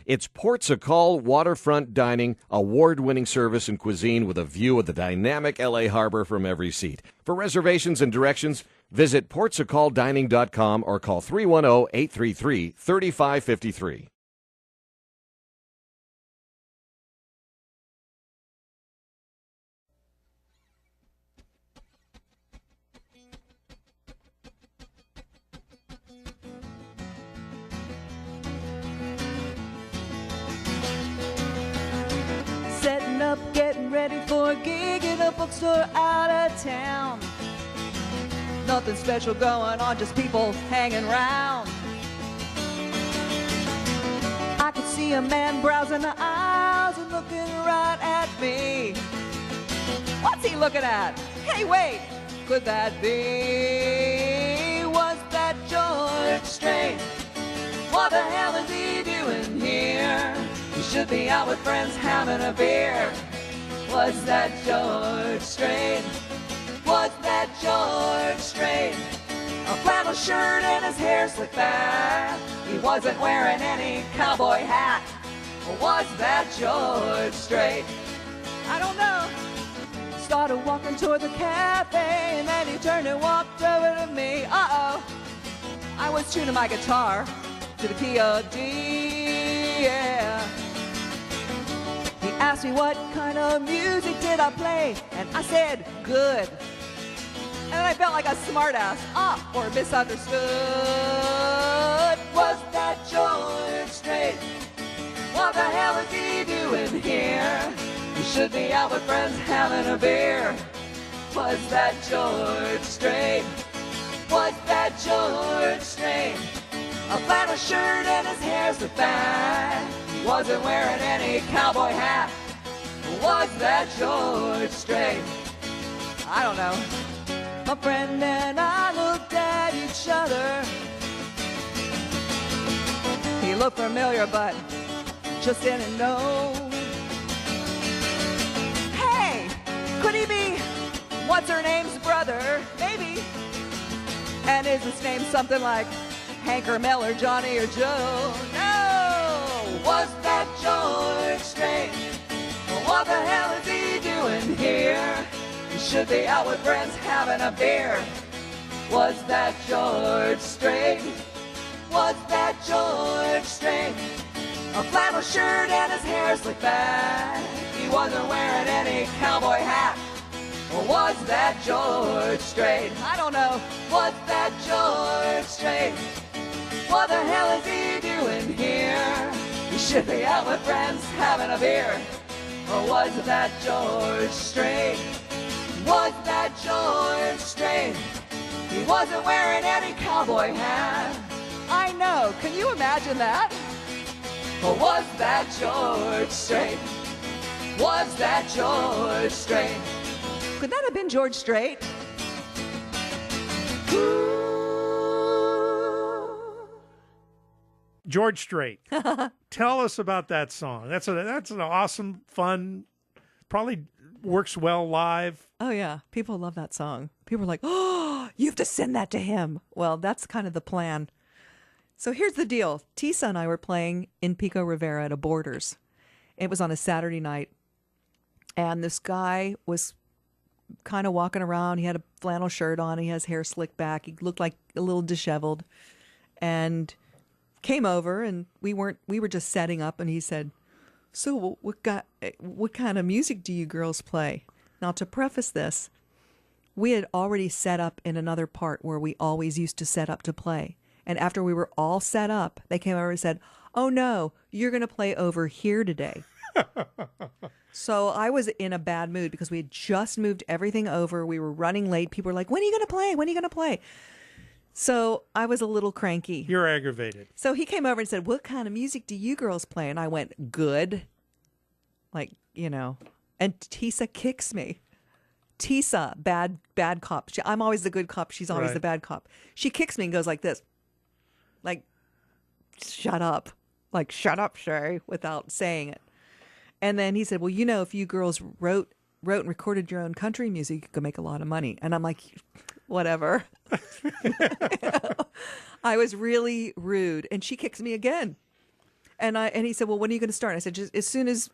It's Ports a Call waterfront dining, award-winning service and cuisine with a view of the dynamic L.A. harbor from every seat. For reservations and directions, visit portsacalldining.com or call 310-833-3553. Setting up, getting ready for a gig in a bookstore out of town. Nothing special going on, just people hanging around. I could see a man browsing the aisles and looking right at me. What's he looking at? Hey, wait, could that be? Was that George Strait? What the hell is he doing here? He should be out with friends having a beer. Was that George Strait? Was that George Strait? A flannel shirt and his hair slicked back. He wasn't wearing any cowboy hat. Or was that George Strait? I don't know. Started walking toward the cafe and then he turned and walked over to me. Uh-oh. I was tuning my guitar to the key of D, yeah. He asked me what kind of music did I play, and I said, good. And then I felt like a smartass, or misunderstood. Was that George Strait? What the hell is he doing here? He should be out with friends having a beer. Was that George Strait? Was that George Strait? A flannel shirt and his hair slicked back. He wasn't wearing any cowboy hat. Was that George Strait? I don't know. My friend and I looked at each other. He looked familiar, but just didn't know. Hey, could he be what's-her-name's brother? Maybe. And is his name something like Hank or Mel or Johnny or Joe? No! Was that George Strait? What the hell is he doing here? He should be out with friends having a beer. Was that George Strait? Was that George Strait? A flannel shirt and his hair slicked back. He wasn't wearing any cowboy hat. Or was that George Strait? I don't know. Was that George Strait? What the hell is he doing here? He should be out with friends having a beer. Or was that George Strait? Was that George Strait? He wasn't wearing any cowboy hat. I know. Can you imagine that? Or was that George Strait? Was that George Strait? Could that have been George Strait? George Strait. Tell us about that song. That's an awesome, fun, probably works well live. Oh, yeah. People love that song. People are like, oh, you have to send that to him. Well, that's kind of the plan. So here's the deal. Tisa and I were playing in Pico Rivera at a Borders. It was on a Saturday night. And this guy was kind of walking around. He had a flannel shirt on. He has hair slicked back. He looked like a little disheveled. And came over, and we were just setting up, and he said, so what kind of music do you girls play? Now, to preface this, we had already set up in another part where we always used to set up to play. And after we were all set up, they came over and said, oh no, you're going to play over here today. So I was in a bad mood because we had just moved everything over. We were running late. People were like, when are you going to play? When are you going to play? So I was a little cranky. You're aggravated. So he came over and said, what kind of music do you girls play? And I went, good. Like, you know. And Tisa kicks me. Tisa, bad cop. I'm always the good cop. She's always the bad cop. She kicks me and goes like this. Like, shut up. Like, shut up, Shay, without saying it. And then he said, well, you know, if you girls wrote and recorded your own country music, you could make a lot of money. And I'm like, whatever. You know? I was really rude. And she kicks me again. And he said, well, when are you going to start? I said, just as soon as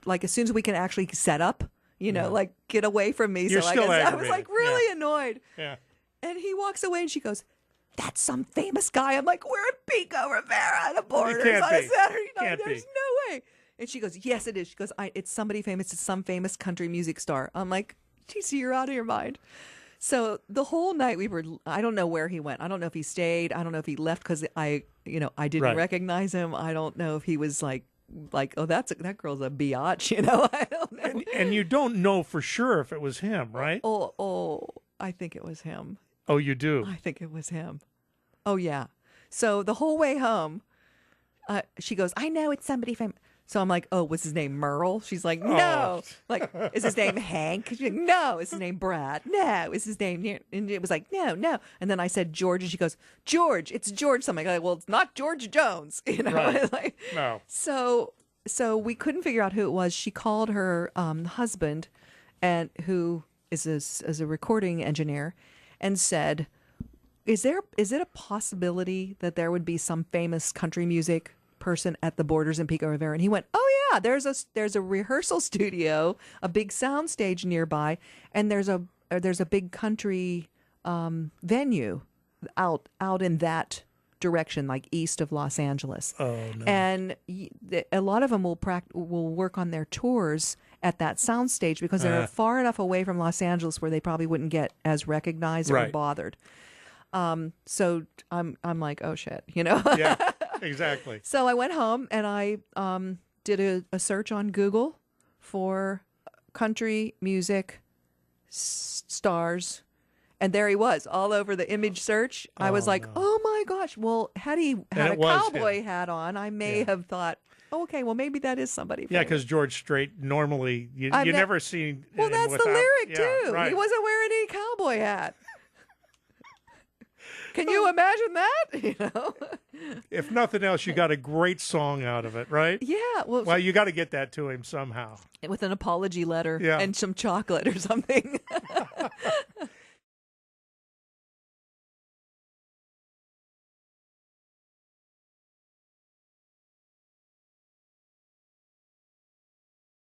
we can actually set up, like get away from me. You're so still I was like really yeah. annoyed. Yeah. And he walks away and she goes, that's some famous guy. I'm like, we're at Pico Rivera at the Borders on a Saturday night. There's no way. And she goes, yes, it is. She goes, it's somebody famous. It's some famous country music star. I'm like, geez, you're out of your mind. So the whole night I don't know where he went. I don't know if he stayed. I don't know if he left because I didn't recognize him. I don't know if he was like, oh, that girl's a biatch, I don't know. And you don't know for sure if it was him, right? Oh, I think it was him. Oh, you do? I think it was him. Oh, yeah. So the whole way home, she goes, I know it's somebody famous. So I'm like, oh, was his name Merle? She's like, no. Like, is his name Hank? She's like, no. Is his name Brad? No. Is his name? And it was like, no. And then I said George, and she goes, George. It's George something. I'm like, well, it's not George Jones. Right. Like, no. So we couldn't figure out who it was. She called her husband, and who is a recording engineer, and said, is it a possibility that there would be some famous country music person at the Borders in Pico Rivera? And he went, oh yeah, there's a rehearsal studio, a big sound stage nearby, and there's a big country venue out in that direction, like east of Los Angeles. Oh no. And a lot of them will work on their tours at that sound stage because they're far enough away from Los Angeles where they probably wouldn't get as recognized or bothered. So I'm like, oh shit, Yeah, exactly. So I went home and I did a search on Google for country music stars, and there he was all over the image search. I was like, oh my gosh. Well, had he had a cowboy hat on, I may have thought, okay, well maybe that is somebody famous. Yeah, because George Strait, normally you never see. Well, that's the lyric too. Right. He wasn't wearing any cowboy hat. Can you imagine that? If nothing else, you got a great song out of it, right? Yeah. Well, you got to get that to him somehow. With an apology letter Yeah. and some chocolate or something.